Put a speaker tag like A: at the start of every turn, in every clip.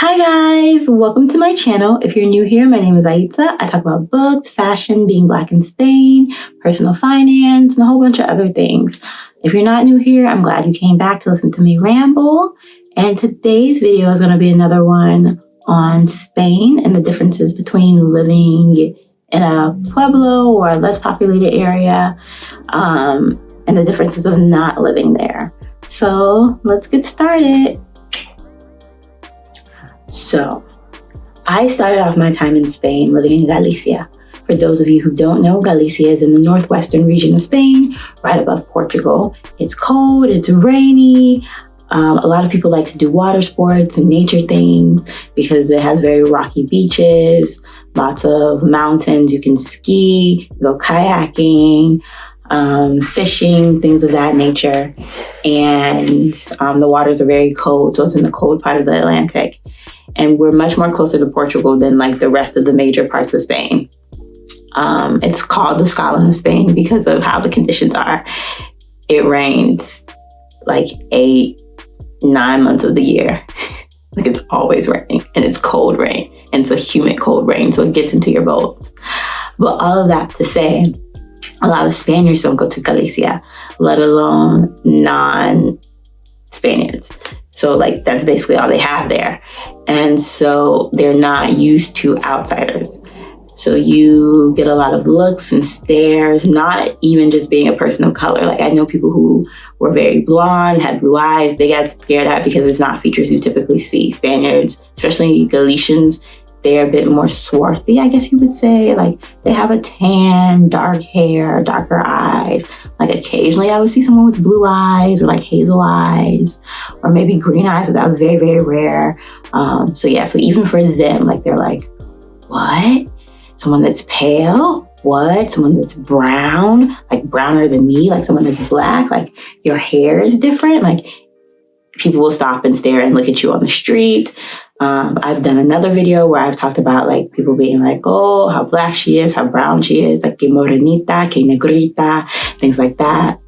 A: Hi guys, welcome to my channel. If you're new here, my name is Aitza. I talk about books, fashion, being Black in Spain, personal finance, and a whole bunch of other things. If you're not new here, I'm glad you came back to listen to me ramble. And today's video is going to be another one on Spain and the differences between living in a Pueblo or a less populated area, and the differences of not living there. So let's get started. So, I started off my time in Spain living in Galicia. For those of you who don't know, Galicia is in the northwestern region of Spain, right above Portugal. It's cold, it's rainy. A lot of people like to do water sports and nature things because it has very rocky beaches, lots of mountains. You can ski, go kayaking, fishing, things of that nature. And the waters are very cold, so it's in the cold part of the Atlantic. And we're much more closer to Portugal than like the rest of the major parts of Spain. It's called the Scotland of Spain because of how the conditions are. It rains like 8-9 months of the year. Like it's always raining, and it's cold rain, and it's a humid cold rain, so it gets into your bones. But all of that to say, a lot of Spaniards don't go to Galicia, let alone non-Spaniards. So like that's basically all they have there. And so they're not used to outsiders. So you get a lot of looks and stares, not even just being a person of color. Like I know people who were very blonde, had blue eyes, they got scared at because it's not features you typically see. Spaniards, especially Galicians, they're a bit more swarthy, I guess you would say. Like they have a tan, dark hair, darker eyes. Like occasionally I would see someone with blue eyes or like hazel eyes or maybe green eyes, but that was very, very rare. So even for them, like they're like, what? Someone that's pale? What? Someone that's brown? Like browner than me? Like someone that's black? Like your hair is different? Like people will stop and stare and look at you on the street. I've done another video where I've talked about like people being like, oh, how black she is, how brown she is, like que morenita, que negrita, things like that.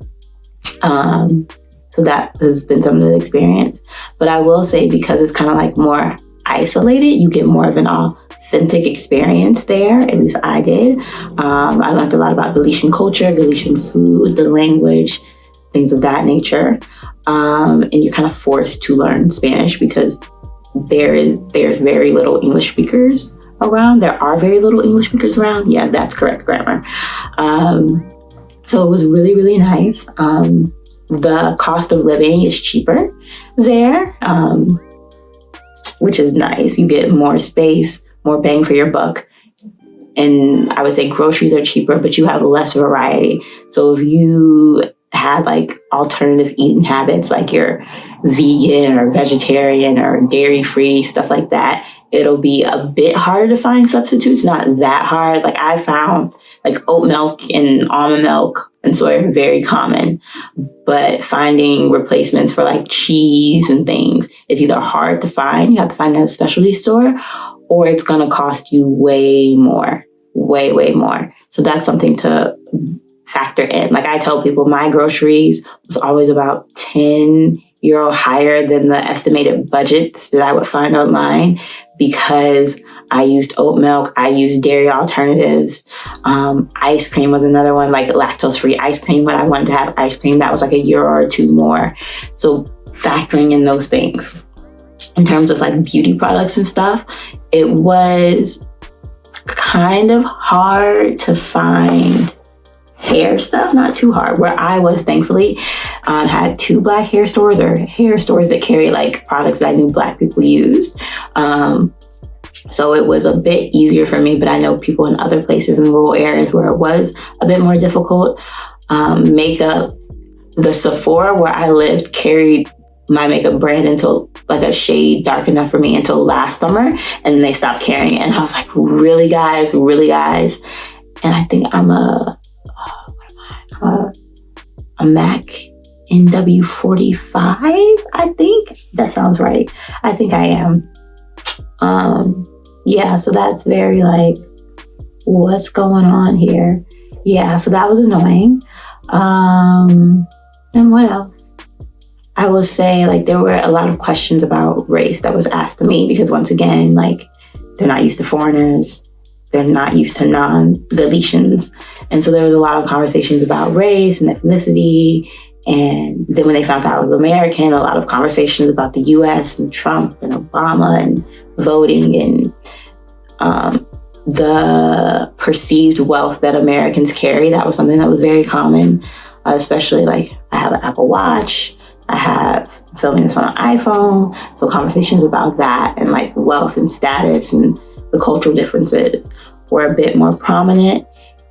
A: So that has been some of the experience. But I will say because it's kind of like more isolated, you get more of an authentic experience there. At least I did. I learned a lot about Galician culture, Galician food, the language, things of that nature. And you're kind of forced to learn Spanish because there's very little English speakers around. There are very little English speakers around. Yeah, that's correct grammar. So it was really, really nice. The cost of living is cheaper there, which is nice. You get more space, more bang for your buck. And I would say groceries are cheaper, but you have less variety. So if you have like alternative eating habits, like you're vegan or vegetarian or dairy free, stuff like that, it'll be a bit harder to find substitutes. Not that hard. Like I found like oat milk and almond milk and soy are very common, but finding replacements for like cheese and things, it's either hard to find, you have to find it at a specialty store, or it's going to cost you way more. So that's something to factor in. Like I tell people my groceries was always about €10 higher than the estimated budgets that I would find online because I used oat milk, I used dairy alternatives. Ice cream was another one, like lactose-free ice cream. When I wanted to have ice cream, that was like €1 or €2 more. So factoring in those things. In terms of like beauty products and stuff, it was kind of hard to find hair stuff, not too hard. Where I was, thankfully, had 2 black hair stores or hair stores that carry like products that I knew black people used. So it was a bit easier for me, but I know people in other places in rural areas where it was a bit more difficult. Makeup, the Sephora where I lived carried my makeup brand until like a shade dark enough for me until last summer, and then they stopped carrying it. And I was like, really guys? And I think I'm a MAC NW45, I think. That sounds right. I think I am. Yeah, so that's very like, what's going on here? Yeah, so that was annoying. And what else? I will say, like, there were a lot of questions about race that was asked to me because, once again, like, they're not used to foreigners. They're not used to non-Galicians. And so there was a lot of conversations about race and ethnicity. And then when they found out I was American, a lot of conversations about the US and Trump and Obama and voting and the perceived wealth that Americans carry. That was something that was very common, especially like I have an Apple Watch. I'm filming this on an iPhone. So conversations about that and like wealth and status and the cultural differences were a bit more prominent.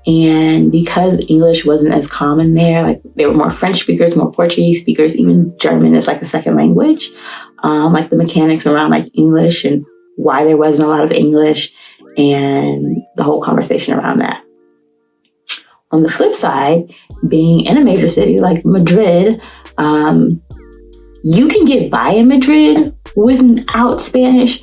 A: And because English wasn't as common there, like there were more French speakers, more Portuguese speakers, even German is like a second language. Like the mechanics around like English and why there wasn't a lot of English and the whole conversation around that. On the flip side, being in a major city like Madrid, you can get by in Madrid without Spanish,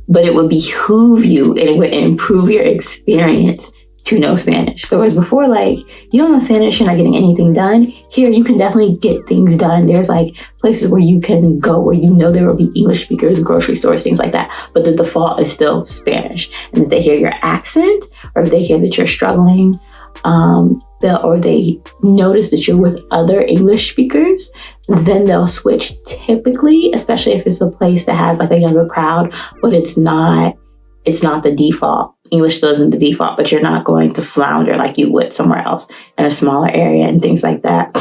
A: but it would behoove you and it would improve your experience to know Spanish. So whereas before, like, you don't know Spanish, you're not getting anything done. Here, you can definitely get things done. There's like places where you can go where you know there will be English speakers, grocery stores, things like that. But the default is still Spanish. And if they hear your accent or if they hear that you're struggling, or they notice that you're with other English speakers, then they'll switch typically, especially if it's a place that has like a younger crowd, but it's not the default. English still isn't the default, but you're not going to flounder like you would somewhere else in a smaller area and things like that.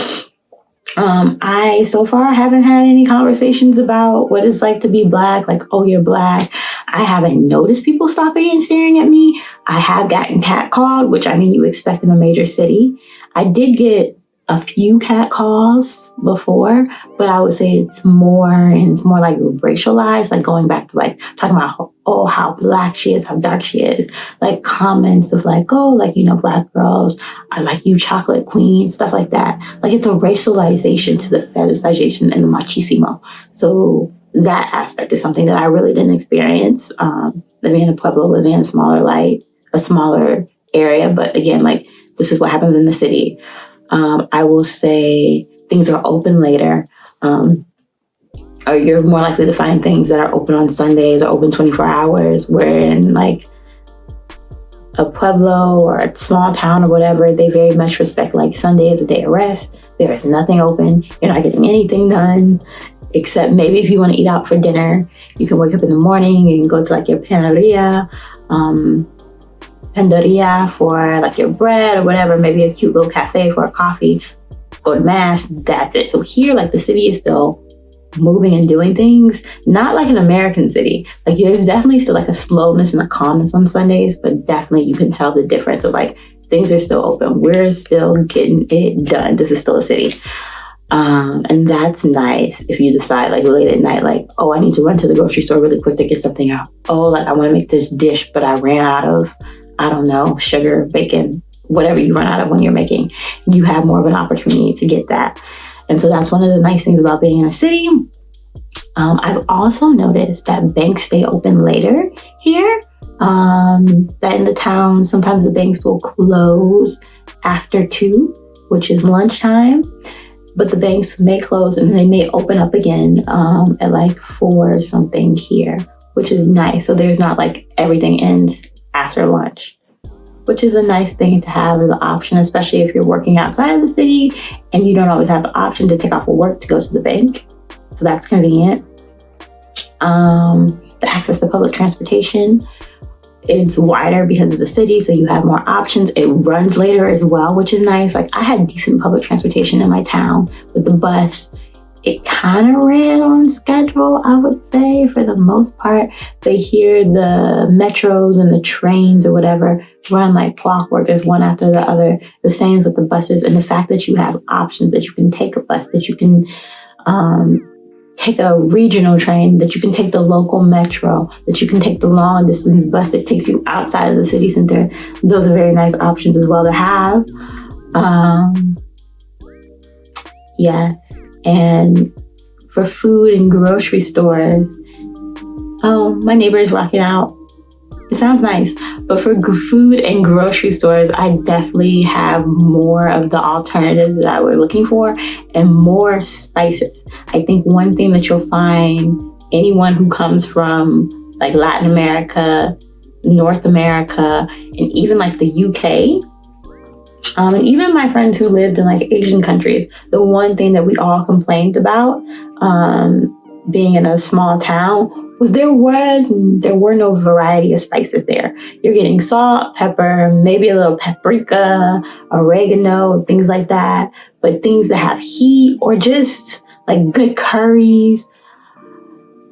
A: I so far haven't had any conversations about what it's like to be Black, like, oh, you're Black. I haven't noticed people stopping and staring at me. I have gotten catcalled, which I mean you expect in a major city. I did get a few catcalls before, but I would say it's more like racialized, like going back to like talking about how Black she is, how dark she is, like comments of like, oh, like, you know, Black girls, I like you, chocolate queen, stuff like that. Like it's a racialization to the fetishization and the machismo. So that aspect is something that I really didn't experience living in a Pueblo, living in a smaller area. But again, like this is what happens in the city. I will say things are open later, or you're more likely to find things that are open on Sundays or open 24 hours, where in like a Pueblo or a small town or whatever, they very much respect like Sunday is a day of rest. There is nothing open. You're not getting anything done, except maybe if you want to eat out for dinner, you can wake up in the morning and go to like your panaderia, for like your bread or whatever, maybe a cute little cafe for a coffee, go to mass, that's it. So here, like the city is still moving and doing things, not like an American city. Like there's definitely still like a slowness and a calmness on Sundays, but definitely you can tell the difference of like things are still open. We're still getting it done. This is still a city. And that's nice if you decide like late at night, like, oh, I need to run to the grocery store really quick to get something out. Oh, like I want to make this dish, but I ran out of, I don't know, sugar, bacon, whatever you run out of when you're making. You have more of an opportunity to get that. And so that's one of the nice things about being in a city. I've also noticed that banks stay open later here. That in the town, sometimes the banks will close after 2, which is lunchtime. But the banks may close and they may open up again at like 4 something here, which is nice. So there's not like everything ends after lunch, which is a nice thing to have as an option, especially if you're working outside of the city and you don't always have the option to take off of work to go to the bank. So that's convenient. The access to public transportation, it's wider because it's a city, so you have more options. It runs later as well, which is nice. Like I had decent public transportation in my town with the bus. It kind of ran on schedule, I would say, for the most part. But here, the metros and the trains or whatever run like clockwork. There's one after the other. The same with the buses. And the fact that you have options, that you can take a bus, that you can take a regional train, that you can take the local metro, that you can take the long distance bus that takes you outside of the city center. Those are very nice options as well to have. Yes. And for food and grocery stores, oh, my neighbor is rocking out. It sounds nice. But for food and grocery stores, I definitely have more of the alternatives that we're looking for and more spices. I think one thing that you'll find anyone who comes from like Latin America, North America, and even like the UK, and even my friends who lived in like Asian countries, the one thing that we all complained about being in a small town was there were no variety of spices there. You're getting salt, pepper, maybe a little paprika, oregano, things like that, but things that have heat or just like good curries,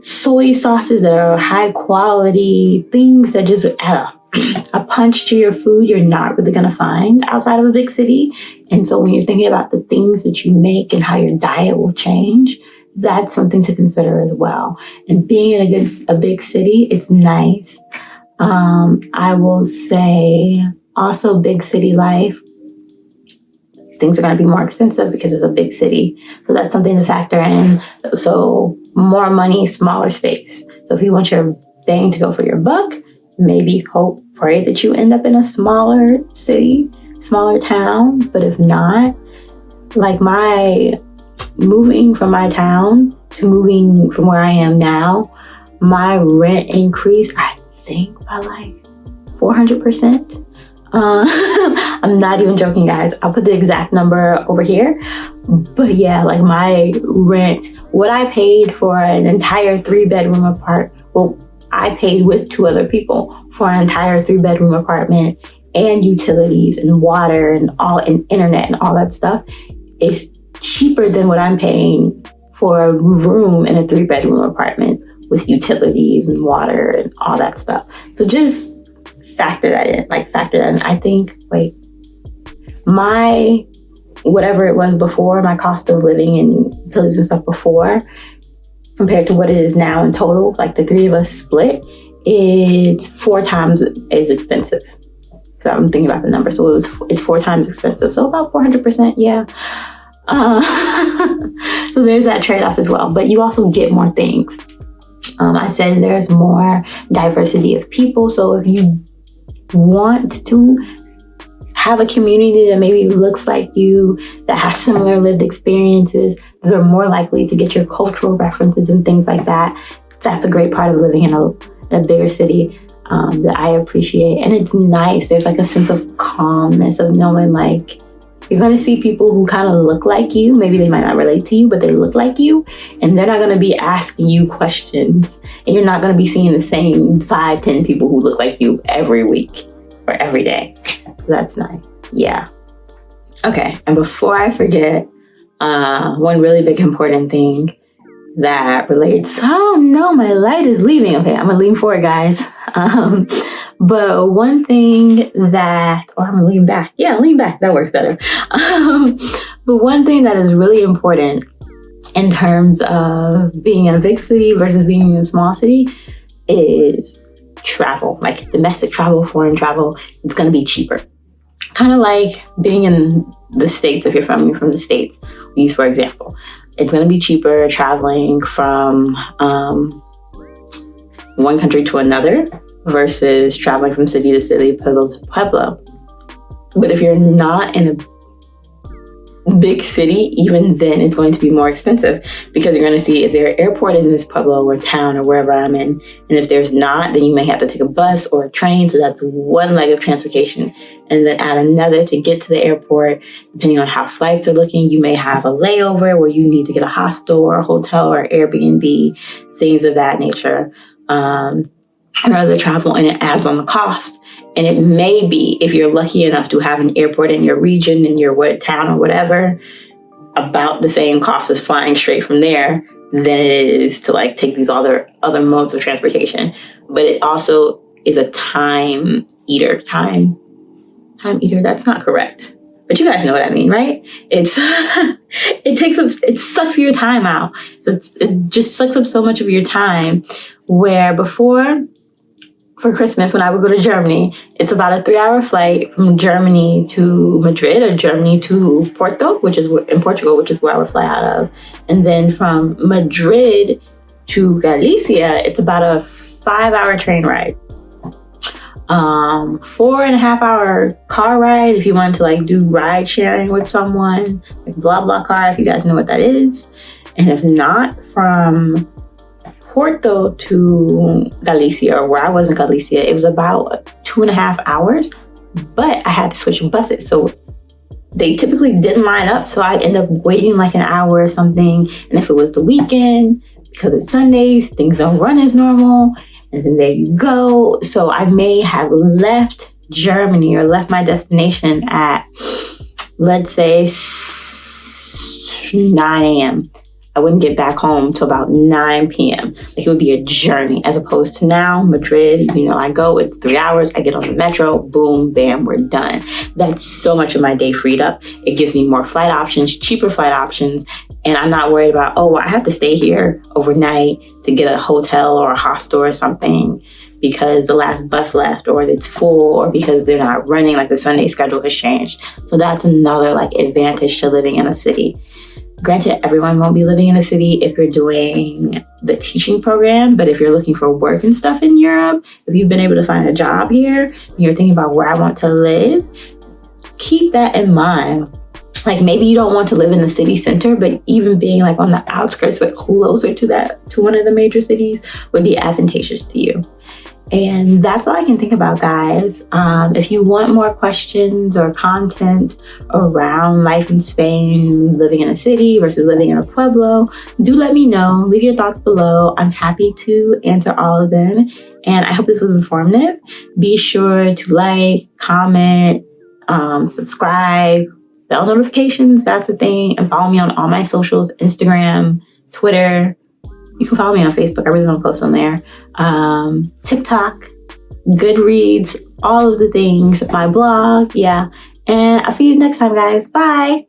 A: soy sauces that are high quality, things that just add a punch to your food you're not really going to find outside of a big city. And so when you're thinking about the things that you make and how your diet will change, that's something to consider as well. And being in a big city, it's nice. I will say also big city life, things are going to be more expensive because it's a big city. So that's something to factor in. So more money, smaller space. So if you want your bang to go for your buck, maybe pray that you end up in a smaller city, smaller town. But if not, like moving from my town to moving from where I am now, my rent increased, I think, by like 400%. I'm not even joking, guys. I'll put the exact number over here. But yeah, like my rent, what I paid for an entire 3-bedroom apartment, well, I paid with 2 other people for an entire 3-bedroom apartment and utilities and water and internet and all that stuff is cheaper than what I'm paying for a room in a 3-bedroom apartment with utilities and water and all that stuff. So just factor that in. I think my whatever it was before, my cost of living and utilities and stuff before, compared to what it is now in total, like the 3 of us split, it's 4 times as expensive. So I'm thinking about the number. So it's 4 times expensive. So about 400%, yeah. So there's that trade-off as well. But you also get more things. I said there's more diversity of people. So if you want to have a community that maybe looks like you, that has similar lived experiences, they're more likely to get your cultural references and things like that. That's a great part of living in a bigger city that I appreciate. And it's nice. There's like a sense of calmness of knowing like you're going to see people who kind of look like you. Maybe they might not relate to you, but they look like you. And they're not going to be asking you questions. And you're not going to be seeing the same 5-10 people who look like you every week or every day. So that's nice. Yeah. Okay. And before I forget, one really big important thing that relates. Oh no, my light is leaving. Okay, I'm going to lean forward, guys. But one thing that, or I'm going to lean back. Yeah, lean back. That works better. But one thing that is really important in terms of being in a big city versus being in a small city is travel, like domestic travel, foreign travel. It's going to be cheaper. Kind of like being in the States. If you're from the States, we use, for example, it's going to be cheaper traveling from one country to another versus traveling from city to city, Pueblo to Pueblo. But if you're not in a big city, even then it's going to be more expensive because you're going to see, is there an airport in this Pueblo or town or wherever I'm in? And if there's not, then you may have to take a bus or a train. So that's one leg of transportation. And then add another to get to the airport. Depending on how flights are looking, you may have a layover where you need to get a hostel or a hotel or Airbnb, things of that nature. Rather travel, and it adds on the cost. And it may be, if you're lucky enough to have an airport in your region, in your town or whatever, about the same cost as flying straight from there than it is to like take these other modes of transportation. But it also is a time eater. Time eater, that's not correct. But you guys know what I mean, right? It's it sucks your time out. It just sucks up so much of your time. Where before, for Christmas, when I would go to Germany, it's about a 3-hour flight from Germany to Madrid or Germany to Porto, which is in Portugal, which is where I would fly out of. And then from Madrid to Galicia, it's about a 5-hour train ride. 4.5 hour car ride if you wanted to like do ride sharing with someone, like blah blah car, if you guys know what that is. And if not, from Porto to Galicia, or where I was in Galicia, it was about 2.5 hours, but I had to switch buses. So they typically didn't line up, so I'd end up waiting like an hour or something. And if it was the weekend, because it's Sundays, things don't run as normal. And then there you go. So I may have left Germany or left my destination at, let's say, 9 a.m. I wouldn't get back home till about 9 p.m. Like, it would be a journey, as opposed to now, Madrid, I go, it's 3 hours, I get on the metro, boom, bam, we're done. That's so much of my day freed up. It gives me more flight options, cheaper flight options, and I'm not worried about, I have to stay here overnight to get a hotel or a hostel or something because the last bus left, or it's full, or because they're not running, like the Sunday schedule has changed. So that's another like advantage to living in a city. Granted, everyone won't be living in a city if you're doing the teaching program, but if you're looking for work and stuff in Europe, if you've been able to find a job here, and you're thinking about where I want to live, keep that in mind. Like, maybe you don't want to live in the city center, but even being like on the outskirts but closer to one of the major cities would be advantageous to you. And that's all I can think about, guys. If you want more questions or content around life in Spain, living in a city versus living in a pueblo, do let me know. Leave your thoughts below. I'm happy to answer all of them. And I hope this was informative. Be sure to like, comment, subscribe, bell notifications, that's the thing. And follow me on all my socials, Instagram, Twitter. You can follow me on Facebook. I really don't post on there. TikTok, Goodreads, all of the things, my blog. Yeah. And I'll see you next time, guys. Bye.